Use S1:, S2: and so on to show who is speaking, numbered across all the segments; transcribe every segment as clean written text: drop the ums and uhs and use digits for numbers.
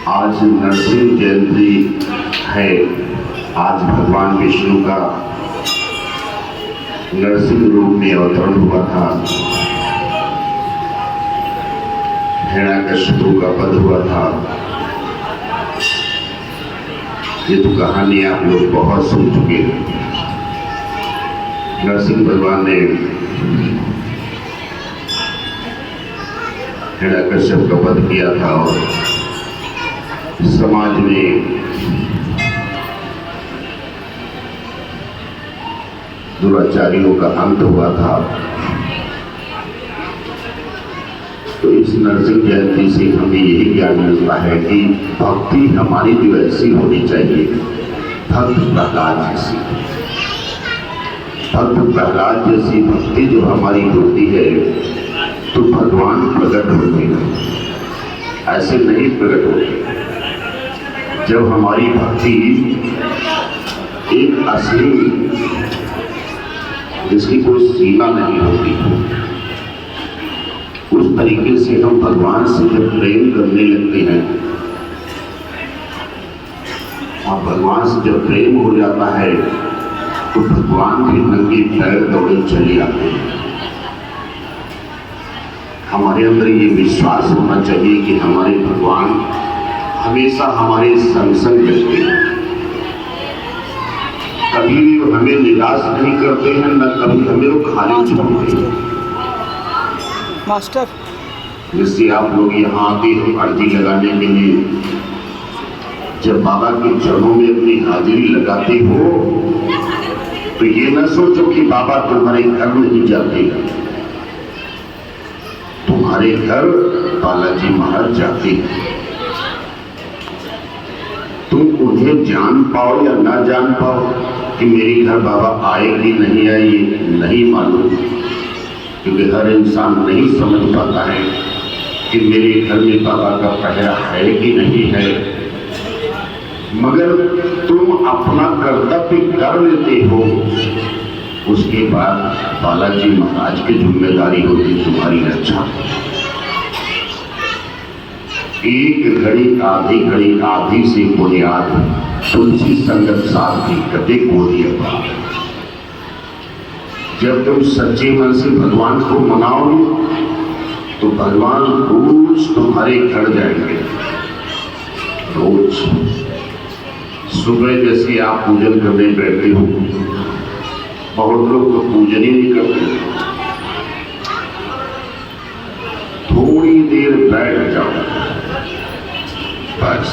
S1: आज नरसिंह जयंती है। आज भगवान विष्णु का नरसिंह रूप में अवतरण हुआ था। हिरण्यकश्यप का वध हुआ था। ये तो कहानी आप लोग बहुत सुन चुके हैं। नरसिंह भगवान ने हिरण्यकश्यप का वध किया था और समाज में दुराचारियों का अंत हुआ था। तो इस नरसिंह जयंती से हमें यही ज्ञान मिलता है कि भक्ति हमारी जो ऐसी होनी चाहिए, भक्त प्रहलाद जैसी। भक्त प्रहलाद जैसी भक्ति जो हमारी होती है तो भगवान प्रकट होते हैं। ऐसे नहीं प्रकट होते। जब हमारी भक्ति एक असली, जिसकी कोई सीमा नहीं होती, उस तरीके से हम भगवान से जब प्रेम करने लगते हैं और भगवान से जब प्रेम हो जाता है तो भगवान के नंगे पैर दौड़े चले आते हैं। हमारे अंदर ये विश्वास होना चाहिए कि हमारे भगवान हमेशा हमारे संग संग रहते हैं। कभी भी हमें निराश नहीं करते हैं, न कभी हमें वो खाली छोड़ते हैं।
S2: मास्टर,
S1: जिससे आप लोग यहाँ आते हो अर्जी लगाने के लिए, जब बाबा के चरणों में अपनी हाजिरी लगाते हो तो ये न सोचो कि बाबा तुम्हारे घर नहीं जाते। तुम्हारे घर बालाजी महाराज जाते हैं। तुम उन्हें जान पाओ या ना जान पाओ कि मेरे घर बाबा आए कि नहीं आए, ये नहीं मालूम, क्योंकि हर इंसान नहीं समझ पाता है कि मेरे घर में बाबा का पहरा है कि नहीं है। मगर तुम अपना कर्तव्य कर लेते हो, उसके बाद बालाजी महाराज की जिम्मेदारी होती तुम्हारी रक्षा। एक घड़ी आधी से बुनियाद, तुलसी संगत साथी कभी गोदिया बात। जब तुम सच्चे मन से भगवान को मनाओगे तो भगवान रोज तुम्हारे घर जाएंगे। रोज सुबह जैसे आप पूजन करने बैठते हो, बहुत लोग तो पूजन ही नहीं करते। थोड़ी देर बैठ जाओ, बस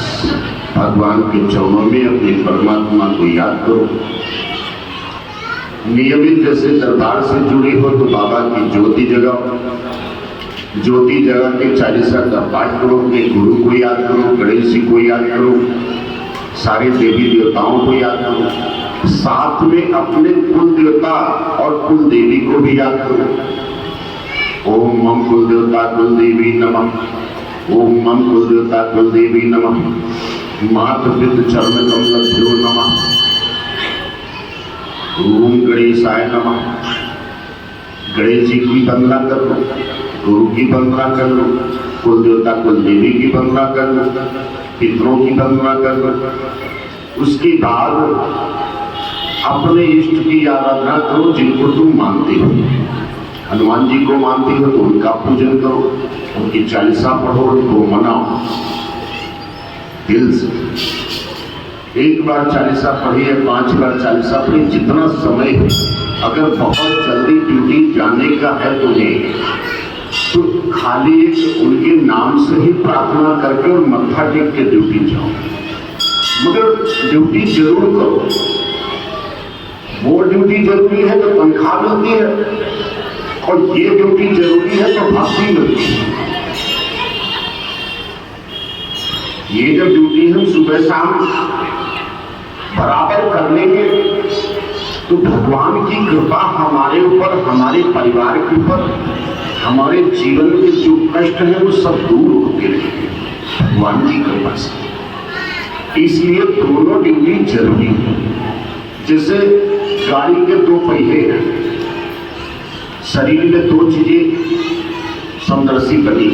S1: भगवान के चरणों में अपने परमात्मा को याद करो। नियमित जैसे दरबार से जुड़े हो तो बाबा की ज्योति जगाओ। ज्योति जगा के 40 का पाठ करो, अपने गुरु को याद करो, गणेश जी को याद करो, सारे देवी देवताओं को याद करो, साथ में अपने कुल देवता और कुल देवी को भी याद करो। ओम मम कुल देवता कुल देवी नमः, ओम मम कुल देवता कुल देवी नमः, मातृ पितृ चरण कमलभ्यो नमः, ओम गणेशाय नमः। गणेश जी की वंदना कर लो, गुरु की वंदना कर लो, कुल देवता कुल देवी की वंदना कर लो, पितरों की वंदना कर लो। उसके बाद अपने इष्ट की आराधना करो जिनको तुम मानते हो। हनुमान जी को मानते हो तो उनका पूजन करो, उनकी 40 पढ़ो, उनको मनाओ दिल से। एक बार 40 पढ़िए, 5 बार 40 पढ़िए, जितना समय है। अगर बहुत जल्दी ड्यूटी जाने का है तुम्हें तो खाली एक उनके नाम से ही प्रार्थना करके और मत्था टेक के ड्यूटी जाओ। मगर ड्यूटी जरूर करो। वो ड्यूटी जरूरी है तो तनख्वाह मिलती है, और ये ड्यूटी जरूरी है तो भक्ति मिलती है। ये जब ड्यूटी हम सुबह शाम बराबर कर लेंगे तो भगवान की कृपा हमारे ऊपर, हमारे परिवार के ऊपर, हमारे जीवन के जो कष्ट हैं वो सब दूर होते रहेंगे भगवान की कृपा से। इसलिए दोनों ड्यूटी जरूरी है। जैसे गाड़ी के 2 पहिए हैं, शरीर में 2 चीजें समदर्शी बनी,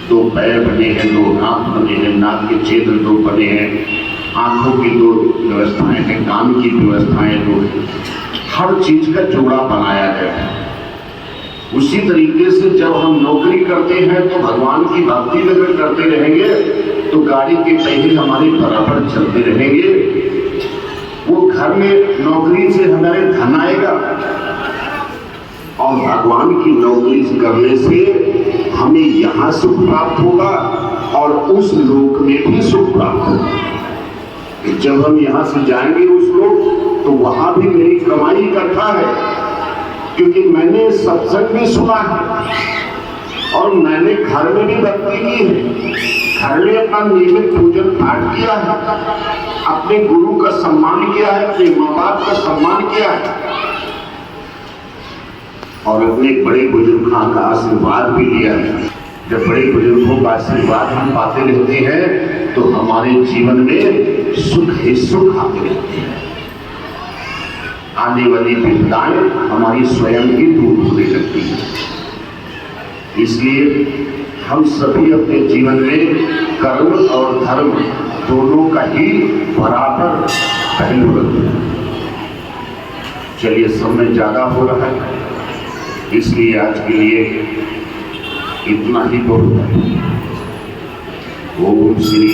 S1: 2 पैर बने हैं, 2 हाथ बने हैं, नाक के छिद्र 2 बने हैं, आंखों की 2 व्यवस्थाएं हैं, कान की व्यवस्थाएं 2 हैं, हर चीज का जोड़ा बनाया गया है। उसी तरीके से जब हम नौकरी करते हैं तो भगवान की भक्ति अगर करते रहेंगे तो गाड़ी के पहिए हमारे बराबर चलते रहेंगे। वो घर में नौकरी से हमारे धन आएगा और भगवान की नौकरी करने से हमें यहाँ सुख प्राप्त होगा और उस लोक में भी सुख प्राप्त होगा। जब हम यहाँ से जाएंगे उस लोक तो वहां भी मेरी कमाई इकट्ठा है, क्योंकि मैंने सत्संग भी सुना है और मैंने घर में भी भक्ति की है, घर में अपना नियमित पूजन पाठ किया है, अपने गुरु का सम्मान किया है, अपने माँ बाप का सम्मान किया है और अपने बड़े बुजुर्गों का आशीर्वाद भी लिया है। जब बड़े बुजुर्गों का आशीर्वाद हम पाते रहते हैं तो हमारे जीवन में सुख ही सुख आते रहते हैं। आने वाली विपदाएं हमारी स्वयं ही दूर होने लगती है। इसलिए हम सभी अपने जीवन में कर्म और धर्म दोनों का ही बराबर पहलू रखते हैं। चलिए, समय ज्यादा हो रहा है, इसलिए आज के लिए इतना ही बहुत है। ओम श्री